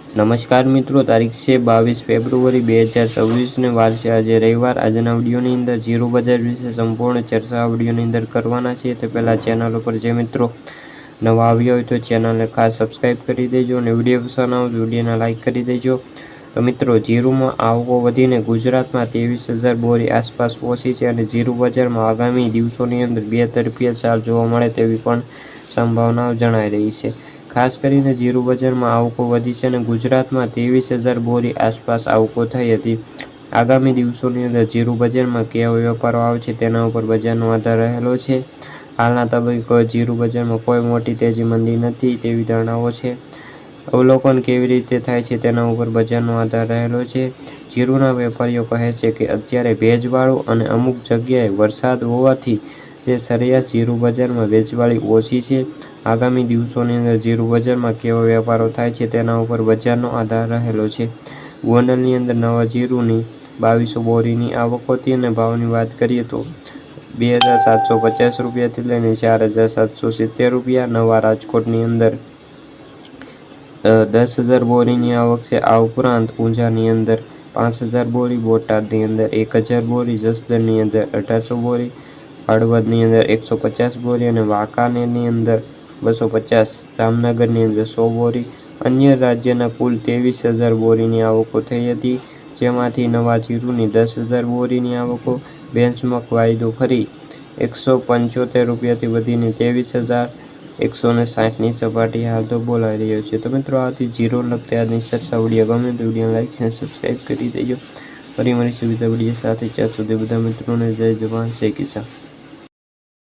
નમસ્કાર મિત્રો, તારીખ છે 22 ફેબ્રુઆરી 2024 વાર છે આજે રવિવાર। આજના વિડીયોની અંદર જીરું બજાર વિશે સંપૂર્ણ ચર્ચા વિડીયોની અંદર કરવાના છે। તે પહેલાં ચેનલ ઉપર જે મિત્રો નવા આવ્યા હોય તો ચેનલને ખાસ સબસ્ક્રાઈબ કરી દેજો અને વિડીયો પસંદ આવે તો વિડીયોને લાઇક કરી દેજો। તો મિત્રો, જીરુંમાં આવકો વધીને ગુજરાતમાં 23,000 બોરી આસપાસ પહોંચી છે અને જીરું બજારમાં આગામી દિવસોની અંદર બે તરફીયા ચાલ જોવા મળે તેવી પણ સંભાવનાઓ જણાઈ રહી છે। ખાસ કરીને જીરું બજારમાં આવકો વધી છે અને ગુજરાતમાં 23,000 બોરી આસપાસ આવકો થઈ હતી। આગામી દિવસોની અંદર જીરું બજારમાં કેવો વેપારો આવે છે તેના ઉપર બજારનો આધાર રહેલો છે। હાલના તબક્કે જીરું બજારમાં કોઈ મોટી તેજી મંદી નથી તેવી ધારણાઓ છે। અવલોકન કેવી રીતે થાય છે તેના ઉપર બજારનો આધાર રહેલો છે। જીરુંના વેપારીઓ કહે છે કે અત્યારે ભેજવાળું અને અમુક જગ્યાએ વરસાદ હોવાથી જે સરેરાશ જીરું બજારમાં વેચવાલી ઓછી છે। આગામી દિવસોની અંદર જીરું બજારમાં કેવો વેપારો થાય છે તેના ઉપર બજારનો આધાર રહેલો છે। ગોંડલની અંદર નવા જીરુંની 2200 બોરીની આવક હતી અને ભાવની વાત કરીએ તો 2,750 રૂપિયાથી લઈને 4,770 રૂપિયા। નવા રાજકોટની અંદર 10,000 બોરીની આવક છે। આ ઉપરાંત ઊંઝાની અંદર 5,000 બોરી, બોટાદની અંદર 1,000 બોરી, જસદણની અંદર 1,800 બોરી, હળવદની અંદર 150 બોરી અને વાંકાનેરની અંદર 250, જામનગરની અંદર 100 બોરી। અન્ય રાજ્યના કુલ 23,000 બોરીની આવકો થઈ હતી, જેમાંથી નવા જીરુંની 10,000 બોરીની આવકો બેન્ચમાર્ક વાયદો ફરી 175 રૂપિયાથી વધીને 23,160ની સપાટી હાલ તો બોલાઈ રહ્યો છે। તો મિત્રો, આથી જીરો લગતી આજની ચર્ચા વિડીયો ગમે તો વિડીયો લાઇક અને સબસ્ક્રાઈબ કરી દેજો। ફરી મળીશું બીજા વિડીયો સાથે। ત્યાં સુધી બધા મિત્રોને જય જવાન જય કિસાન।